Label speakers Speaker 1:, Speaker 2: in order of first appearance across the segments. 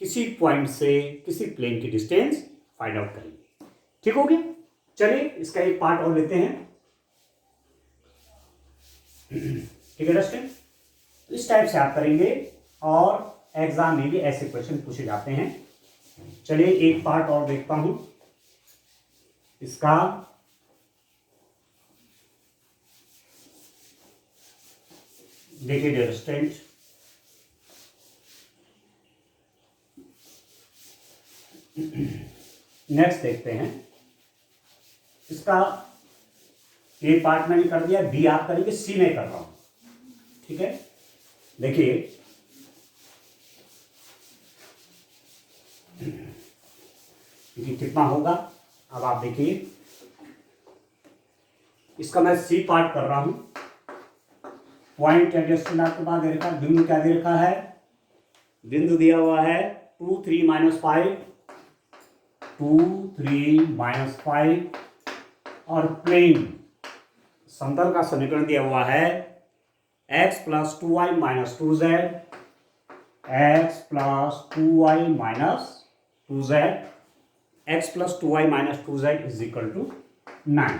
Speaker 1: किसी पॉइंट से किसी प्लेन की डिस्टेंस फाइंड आउट करेंगे। ठीक हो गया। चलिए इसका एक पार्ट और लेते हैं। ठीक है दोस्तों, इस टाइप से आप करेंगे और एग्जाम में भी ऐसे क्वेश्चन पूछे जाते हैं। चलिए एक पार्ट और देखता हूं इसका। देखिए डियर स्टूडेंट, नेक्स्ट देखते हैं इसका। ए पार्ट मैंने कर दिया, बी आप करेंगे, सी में कर रहा हूं। ठीक है, देखिए कितना होगा। अब आप देखिए इसका मैं सी पार्ट कर रहा हूं। पॉइंट एडजस्टमेंट आपके पास दे रखा है, बिंदु क्या दे रखा है, बिंदु दिया हुआ है 2 3 -5, 2 3 -5 और प्लेन समतल का समीकरण दिया हुआ है x + 2y - 2z, x + 2y - 2z, x + 2y - 2z = 9।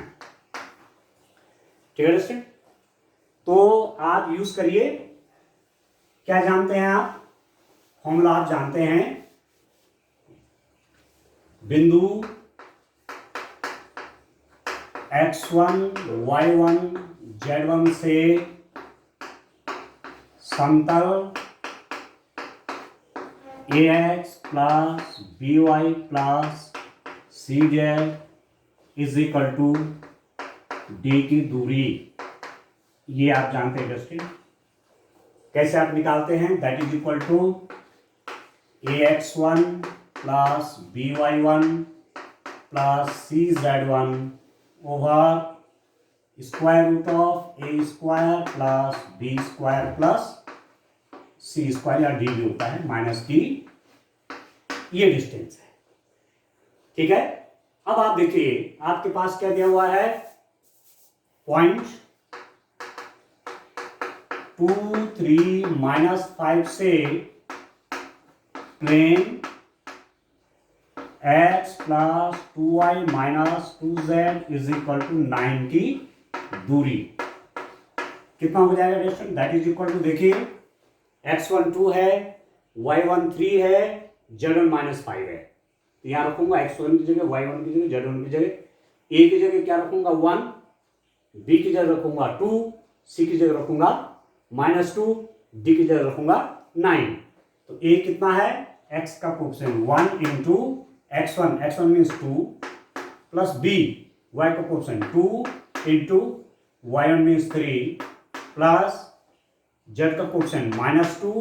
Speaker 1: ठीक है दोस्तों, तो आप यूज करिए, क्या जानते हैं आप, फॉर्मूला आप जानते हैं, बिंदु x1 y1 z1 से समतल ax + by + cz = d की दूरी। ये आप जानते हैं दोस्तों। कैसे आप निकालते हैं, that is equal to ax1 + by1 + cz1 over √(a² + b² + c² या d भी होता है -d। ये डिस्टेंस है। ठीक है, अब आप देखिए आपके पास क्या दिया हुआ है, पॉइंट 2 3 -5 से प्लेन x + 2y - 2z = 9 की दूरी। कितना हो जाएगा दोस्तों, दैट इज इक्वल टू, देखिए x1 2 है, y1 3 है, z1 -5 है। तो यहां रखूंगा x1 की जगह, y1 की जगह, z1 की जगह, a की जगह क्या रखूंगा 1, b की जगह रखूंगा 2, c की जगह रखूंगा -2, d की जगह रखूंगा 9। तो a कितना है, x का coefficient 1 into x1 means 2 plus b y का coefficient 2 into y1 means 3 plus z का कोएफिशिएंट -2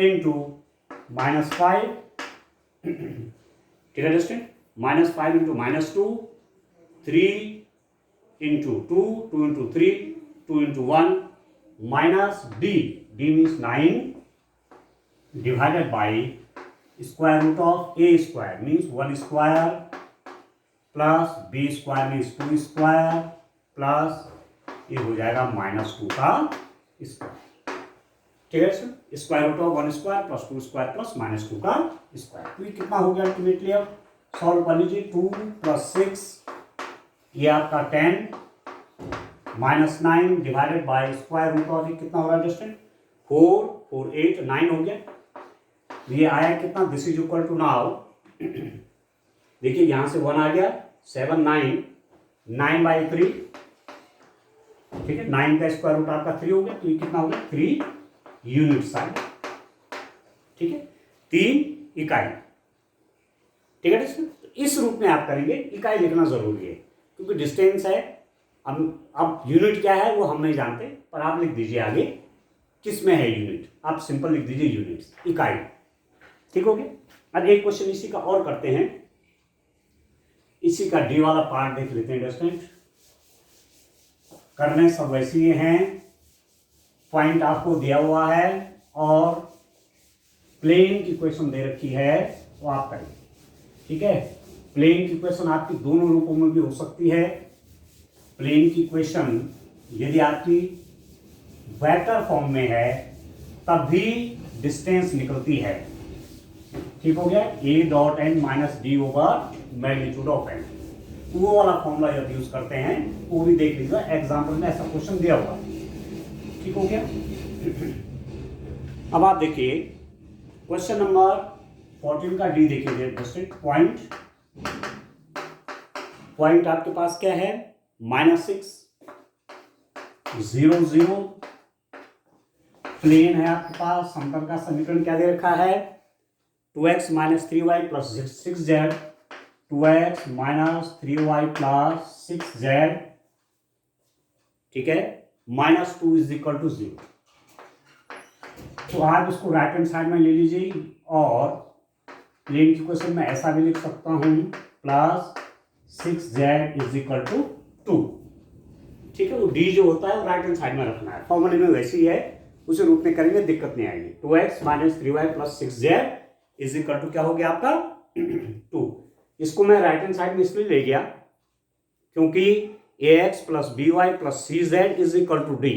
Speaker 1: इंटू -5। ठीक है दोस्तों, -5 into -2, 3 into 2, 2 into 3, 2 into 1 minus d means 9 divided by √(a² means 1² plus b² means 2² plus ये हो जाएगा -2 का स्क्वायर। ठीक है सर, √(1² + 2² प्लस -2 का स्क्वायर। तो ये कितना हो गया अल्टीमेटली, अब सॉल्व कर लीजिए। 2 + 6 ये आपका 10 -9 डिवाइडेड बाई √(, कितना हो रहा है दोस्तों, 4 4 8 9 हो गया। ये आया कितना, this is equal to, now देखिए यहां से 1 आ गया, 7 9 9/3। ठीक है, 9 का स्क्वायर रूट आपका 3 हो गया, तो ये कितना हो गया 3 यूनिट्स आ गया। ठीक है, 3 इकाई। ठीक है दोस्तों, तो इस रूप में आप करेंगे, इकाई लिखना जरूरी है क्योंकि डिस्टेंस है। अब यूनिट क्या है वो हम नहीं जानते, पर आप लिख दीजिए आगे किस में है यूनिट, आप सिंपल लिख दीजिए यूनिट्स, इकाई। ठीक हो गया। अब एक क्वेश्चन इसी का और करते हैं, इसी का डी वाला पार्ट देख लेते हैं दोस्तों। करने सब वैसे ही हैं, पॉइंट आपको दिया हुआ है और प्लेन की क्वेश्चन दे रखी है, वो आप करेंगे। ठीक है, प्लेन की क्वेश्चन आपकी दोनों रूपों में भी हो सकती है। प्लेन की क्वेश्चन यदि आपकी वेक्टर फॉर्म में है तब भी डिस्टेंस निकलती है, ठीक हो गया, a dot n minus d over magnitude of n. वो वाला फॉर्मूला जब यूज करते हैं वो भी देख लीजिएगा, एग्जाम्पल में ऐसा क्वेश्चन दिया हुआ। ठीक हो गया। अब आप देखिए क्वेश्चन नंबर 14 का डी देखिए दोस्तों। पॉइंट आपके पास क्या है, -6 0 0। प्लेन है आपके पास, समतल का समीकरण क्या दे रखा है, 2x - 3y + 6z, 2x - 3y + 6z, ठीक है, -2 = 0। तो आप इसको राइट हैंड साइड में ले लीजिए और प्लेन की क्वेश्चन में ऐसा भी लिख सकता हूं +6z = 2। ठीक है, वो डी जो होता है वो राइट हैंड साइड में रखना है, फॉर्मूले में वैसे ही है, उसे रूप में करेंगे दिक्कत नहीं आएगी। 2x - 3y + 6z = क्या हो गया आपका 2। इसको मैं राइट हैंड साइड में इसलिए ले गया क्योंकि ax + by + cz = d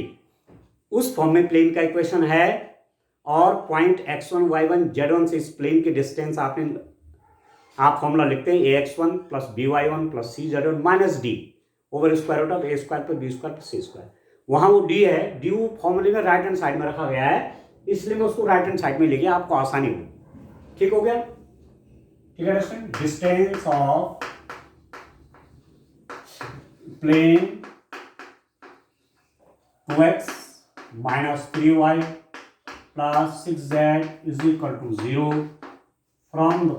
Speaker 1: उस फॉर्म में प्लेन का इक्वेशन है, और पॉइंट x1 y1 z1 से इस प्लेन की डिस्टेंस आप फॉर्मूला लिखते हैं ax1 + by1 + cz1 - d over square root of a² + b² + c²। वहां वो d है, d फॉर्मूले में राइट हैंड साइड में रखा गया है, इसलिए मैं उसको राइट हैंड साइड में ले गया, आपको आसानी हो। ठीक हो गया, ठीक है student. Distance of plane 2x - 3y + 6z = 0 from the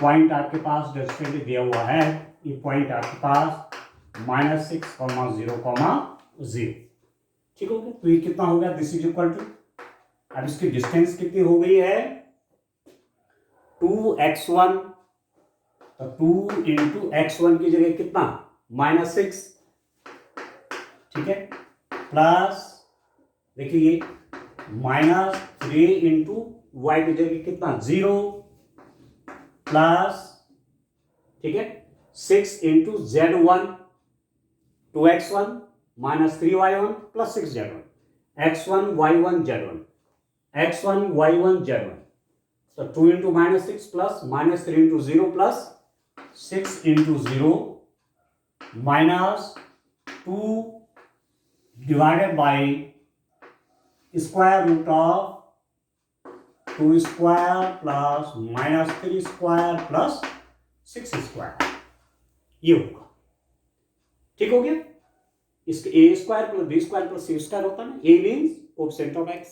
Speaker 1: point आपके पास डिस्टेंस दिया हुआ है, ये पॉइंट आपके पास -6, 0, 0। ठीक हो गया, तो ये कितना हो गया, दिस इज इक्वल टू, अब इसकी डिस्टेंस कितनी हो गई है 2x1, तो 2 × x1 की जगह कितना -6, ठीक है, प्लस देखिए -3 × y की जगह कितना 0, प्लस ठीक है 6 × z1 2x1 - 3y1 + 6z1 x1 y1 z1 x1 y1 z1, so 2 × -6 plus -3 × 0 plus 6 × 0 -2 divided by square root of 2 square plus -3 square plus 6 square, ये होगा। ठीक हो गया, इसके a² + b² + c² होता है ना, a means coefficient of x,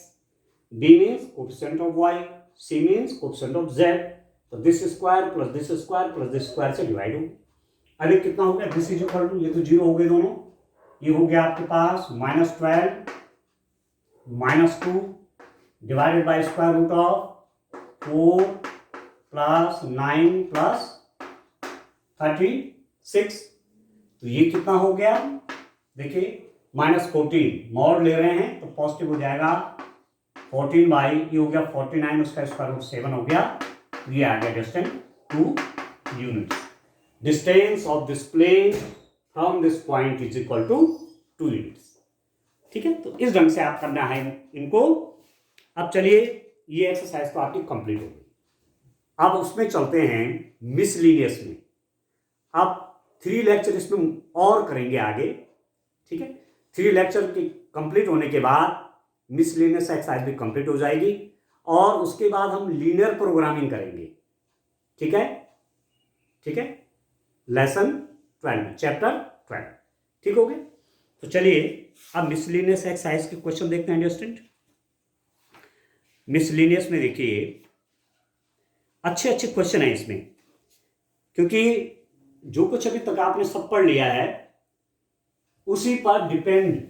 Speaker 1: b means coefficient of y, c means coefficient of z, तो this square plus this square plus this square से डिवाइड हो। अब ये कितना हो गया, दिस इज इक्वल टू, ये तो 0 हो गए दोनों, ये हो गया आपके पास -12 -2 divided by square root of 4 + 9 + 36, तो ये कितना हो गया, देखिए -14 मॉड ले रहे हैं तो पॉजिटिव हो जाएगा, 14 बाई ये हो गया 49, उसका स्क्वायर रूट 7 हो गया, तो ये आ गया distance 2 units. Distance of this plane from this point is equal to 2 units. ठीक है, तो इस ढंग से आप करना है इनको। अब चलिए ये एक्सरसाइज तो आपकी कंप्लीट हो गई, अब उसमें चलते हैं मिसलिनियस में। अब 3 लेक्चर इसमें और करेंगे आगे, ठीक है। 3 लेक्चर के कंप्लीट होने के बाद मिसलिनियस एक्सरसाइज भी कंप्लीट हो जाएगी, और उसके बाद हम लीनियर प्रोग्रामिंग करेंगे। ठीक है, ठीक है, लेसन 12 चैप्टर 12। ठीक हो गया, तो चलिए अब मिसलिनियस एक्सरसाइज के क्वेश्चन देखते हैं डियर स्टूडेंट। मिसलिनियस में देखिए अच्छे अच्छे क्वेश्चन है इसमें, क्योंकि जो कुछ अभी तक आपने सब पढ़ लिया है उसी पर डिपेंड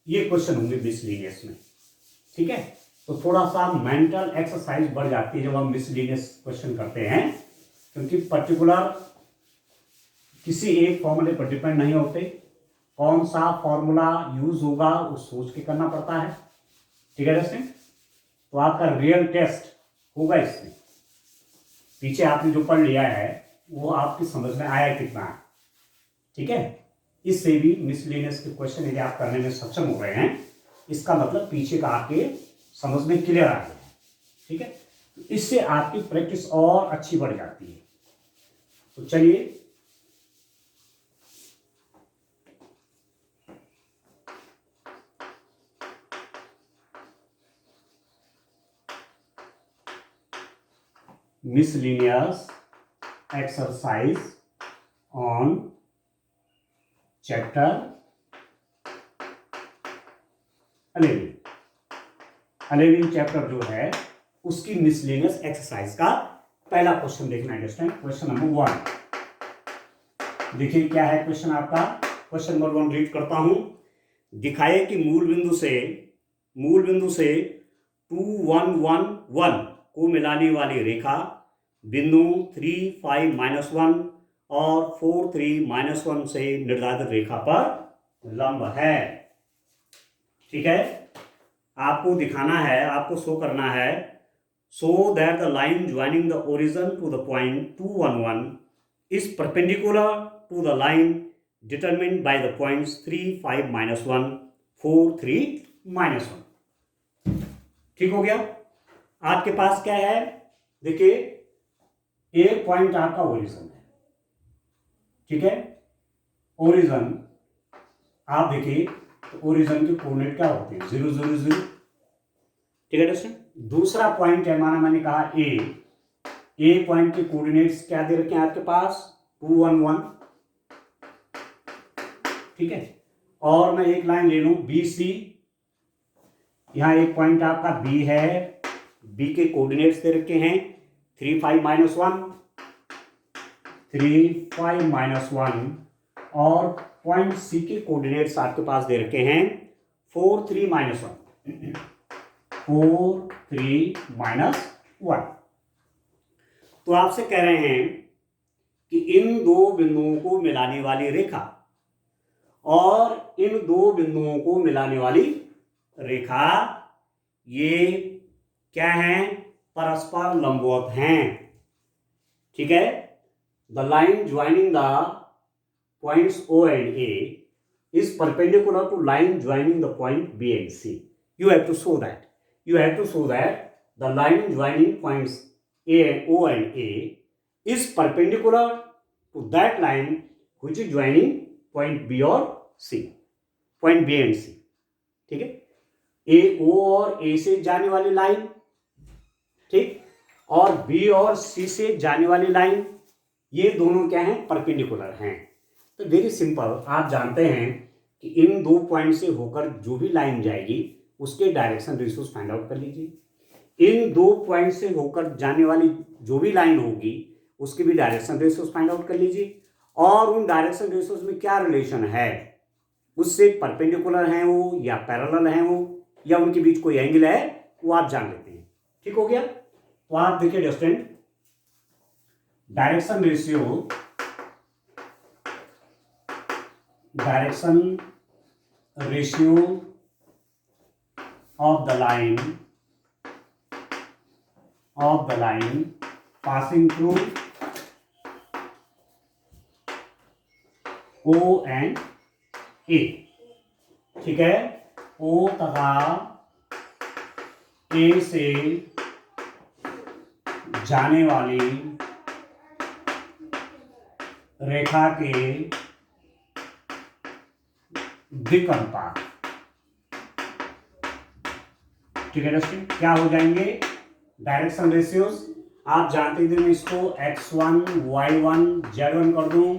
Speaker 1: ये क्वेश्चन होंगे मिसलिनियस में। ठीक है, तो थोड़ा सा मेंटल एक्सरसाइज बढ़ जाती है जब हम मिसलिनियस क्वेश्चन करते हैं, क्योंकि पर्टिकुलर किसी एक फॉर्मूले पर डिपेंड नहीं होते, कौन सा फॉर्मूला यूज होगा वो सोच के करना पड़ता है। ठीक है दोस्तों, तो आपका रियल टेस्ट होगा इसमें, पीछे आपने जो पढ़ लिया है वो आपकी समझ में आया कितना है। ठीक है, इससे भी मिसलिनियस के क्वेश्चन यदि आप करने में सक्षम हो रहे हैं, इसका मतलब पीछे का आपके समझ में क्लियर आ गया है। ठीक है, इससे आपकी प्रैक्टिस और अच्छी बढ़ जाती है। तो चलिए miscellaneous exercise on chapter 11 chapter जो है उसकी मिसलेनियस एक्सरसाइज का पहला क्वेश्चन देखना है दोस्तों। क्वेश्चन नंबर 1 देखिए क्या है क्वेश्चन आपका। क्वेश्चन नंबर 1 रीड करता हूं। दिखाए कि मूल बिंदु से 2 1 1 1 को मिलाने वाली रेखा बिंदु 3 5 -1 और 4 3 -1 से निर्धारित रेखा पर लंब है। ठीक है, आपको दिखाना है, आपको शो करना है, so that the line joining the origin to the point 2 1 1 is perpendicular to the line determined by the points 3 5 -1 4 3 -1। ठीक हो गया। आपके पास क्या है, देखिए एक पॉइंट आपका ओरिजिन है। ठीक है, ओरिजिन आप देखिए तो ओरिजिन के कोऑर्डिनेट क्या होते हैं 0 0 0। ठीक है दोस्तों, दूसरा पॉइंट है माना मैंने कहा ए पॉइंट के कोऑर्डिनेट्स क्या दे रखे हैं आपके पास 2 1 1। ठीक है, और मैं एक लाइन ले लूं बी सी, यहां एक पॉइंट आपका बी है, बी के कोऑर्डिनेट्स दे रखे हैं 3 5 -1 3 5 -1 और पॉइंट सी के कोऑर्डिनेट्स आपके पास दे रखे हैं 4 3 -1 4 3 -1। तो आपसे कह रहे हैं कि इन दो बिंदुओं को मिलाने वाली रेखा और इन दो बिंदुओं को मिलाने वाली रेखा ये क्या हैं, परस्पर लंबवत हैं। ठीक है, the line joining the points O and A is perpendicular to line joining the point B and C. You have to show that the line joining points O and A is perpendicular to that line which is joining point B or C, point B and C। ठीक है, O और A से जाने वाली line, ठीक, और B और C से जाने वाली लाइन, ये दोनों क्या हैं, परपेंडिकुलर हैं। तो वेरी सिंपल, आप जानते हैं कि इन दो पॉइंट से होकर जो भी लाइन जाएगी उसके डायरेक्शन रेशियोज फाइंड आउट कर लीजिए। इन दो पॉइंट से होकर जाने वाली जो भी लाइन होगी उसके भी डायरेक्शन रेशियोज फाइंड आउट कर लीजिए, और उन डायरेक्शन रेशियोज में क्या रिलेशन है, उससे परपेंडिकुलर हैं वो या पैरेलल हैं वो या उनके बीच कोई एंगल है वो आप जान लेते हैं। ठीक हो गया। तो आप देखिए student, direction ratio of the line passing through O and A। ठीक है, O तथा A से जाने वाली रेखा के दिक् अनुपात, ठीक है दोस्तों, क्या हो जाएंगे, डायरेक्शन रेशियोज। आप जानते थे, मैं इसको x1 y1 z1 कर दूं,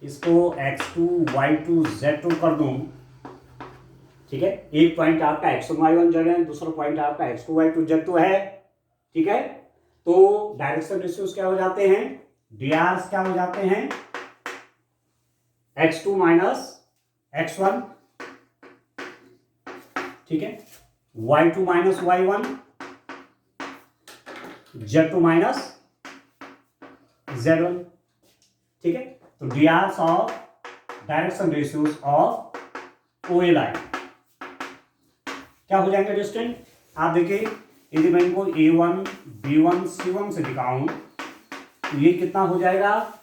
Speaker 1: इसको x2 y2 z2 कर दूं। ठीक है, एक पॉइंट आपका x1 y1 z है, दूसरा पॉइंट आपका x2 y2 z2 है। ठीक है, तो डायरेक्शन रेशियोज क्या हो जाते हैं, drs क्या हो जाते हैं, x2 माइनस x1। ठीक है, y2 minus y1, z2 minus z1। ठीक है, तो drs of direction ratios of OA line क्या हो जाएंगे डिस्टेंट। आप देखिए, यदि मैं इनको A1 B1 C1 से दिखाऊं तो ये कितना हो जाएगा,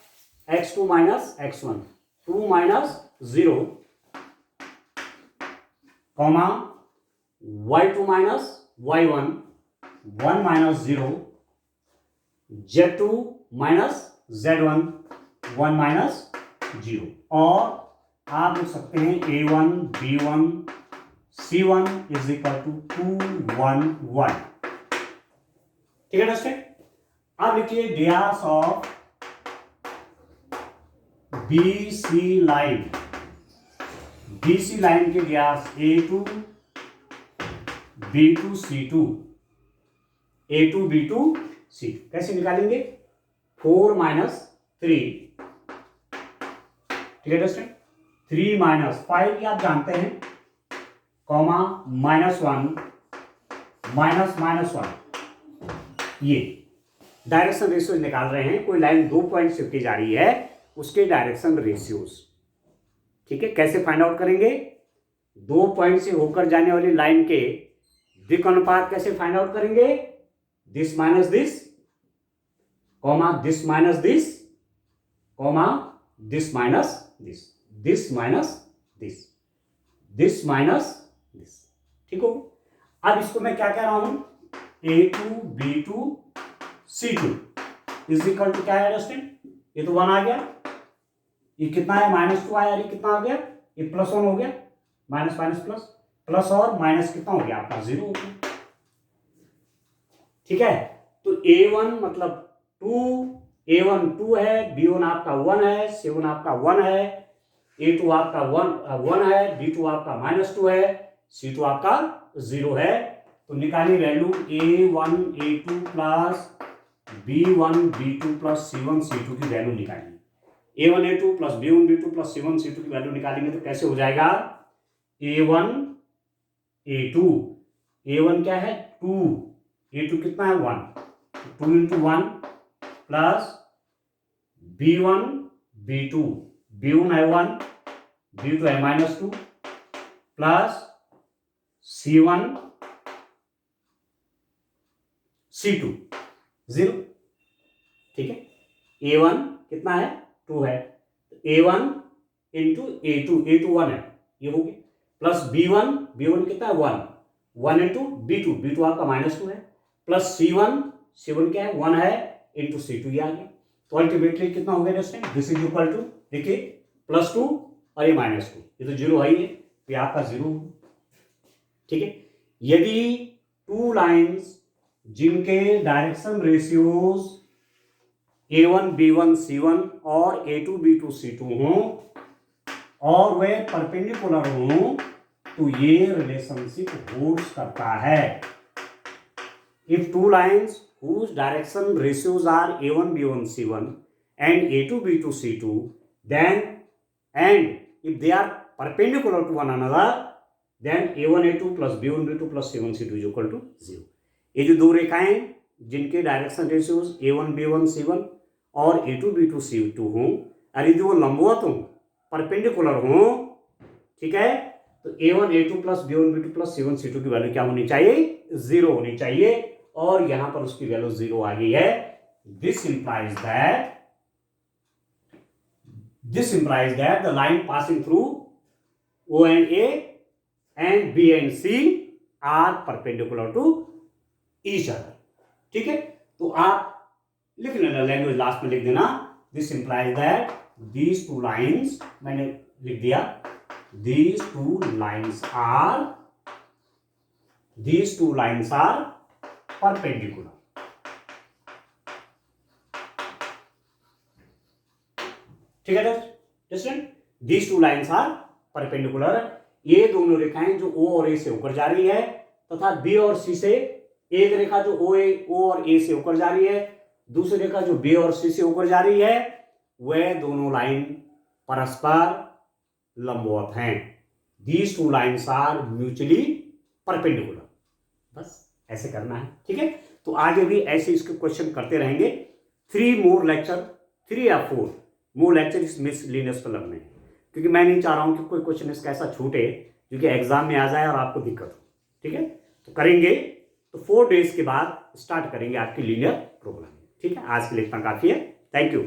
Speaker 1: x2 minus x1 2 minus 0 comma y2 minus y1 1 minus 0, Z2 minus Z1, 1 minus 0, और आप लिख सकते हैं A1 B1 C1 is equal to 2 1 1। ठीक है दोस्तों, अब लिखिए व्यास of BC line, BC line के व्यास A2 B2 C2, A2 B2 C2 कैसे निकालेंगे? 4 माइनस 3, ठीक है दोस्तों, 3 माइनस 5 आप जानते हैं, कॉमा -1 माइनस -1, ये डायरेक्शन रेशियोज निकाल रहे हैं। कोई लाइन 2 पॉइंट से होती जा रही है, उसके डायरेक्शन रेशियोज। ठीक है, कैसे फाइंड आउट करेंगे? 2 पॉइंट से होकर जाने वाली लाइन के द्विकोणानुपात कैसे फाइंड आउट करेंगे? This minus this, comma this minus this, comma this minus this, this minus this, this minus this. ठीक हो, अब इसको मैं क्या कह रहा हूं? A2 B2 C2 is equal to क्या है दोस्तों? ये तो 1 आ गया, ये कितना है? -2 आया, ये कितना आ गया? ये +1 हो गया, माइनस माइनस प्लस, प्लस और माइनस कितना हो गया आपका? 0 हो गया। ठीक है, तो A1 मतलब 2, A1 2 है, B1 आपका 1 है, C1 आपका 1 है, A2 आपका 1 है, B2 आपका -2 है, C2 आपका 0 है। तो निकालिए value A1 A2 plus B1 B2 plus C1 C2 की वैल्यू निकालिए। A1 A2 plus B1 B2 plus C1 C2 की वैल्यू निकालेंगे तो कैसे हो जाएगा? A1 A2, A1 क्या है? 2, A2 कितना है? 1, 2 into 1 plus B1 B2, B1 है 1, B2 है -2 प्लस C1 C2 0। ठीक है, A1 कितना है? 2 है, A1 इंटू A2, A2 1 है, ये हो गया, प्लस B1, B1 कितना है? 1, 1 इंटू B2, B2 आपका -2 है, प्लस C1, C1 क्या है? 1 है, इंटू C2 ये आ गया। तो अल्टीमेटली कितना हो गया दोस्तों? दिस इज इक्वल टू, देखिए +2 और ये -2, ये तो 0 है ही है, तो आपका 0। ठीक है, यदि 2 लाइंस जिनके direction ratios A1 B1 C1 और A2 B2 C2 हों और वे परपेंडिकुलर हों, तो ये रिलेशनशिप होल्ड्स करता है। If 2 lines whose direction ratios are A1 B1 C1 and A2 B2 C2, then and if they are perpendicular to one another, then A1 A2 plus B1 B2 plus C1 C2 is equal to 0। ये जो दो रेखाएं जिनके direction ratios A1 B1 C1 और A2 B2 C2 हों, और यदि वो लंबवत हों, परपेंडिकुलर हों, ठीक है, तो A1 A2 plus B1 B2 plus C1 C2 की वैल्यू क्या होनी चाहिए? 0 होनी चाहिए, और यहां पर उसकी वैल्यू 0 आ गई है। This implies that the line passing through O and A and B and C are perpendicular to each other। ठीक है, तो आप लिख लेना, लैंग्वेज लास्ट में लिख देना, this implies that these 2 lines, मैंने लिख दिया, these two lines are perpendicular। ठीक है student, these two lines are perpendicular। ये दोनों रेखाएं जो O और A से होकर जा रही है, तथा B और C से, एक रेखा जो O और A से होकर जा रही है, दूसरी रेखा जो B और C से होकर जा रही है, वह दोनों लाइन परस्पर लंबवत हैं। These two lines are mutually perpendicular। बस ऐसे करना है। ठीक है, तो आगे भी ऐसे इसके क्वेश्चन करते रहेंगे। 3 more लेक्चर, 3 या 4 more लेक्चर इस मिसलिनियस पर लगने हैं, क्योंकि मैं नहीं चाह रहा हूं कि कोई क्वेश्चन इसका ऐसा छूटे क्योंकि एग्जाम में आ जाए और आपको दिक्कत हो। ठीक है, तो करेंगे, तो 4 डेज के बाद स्टार्ट करेंगे आपकी लीनियर प्रोग्रामिंग। ठीक है, आज के लिए इतना काफी है। Thank you.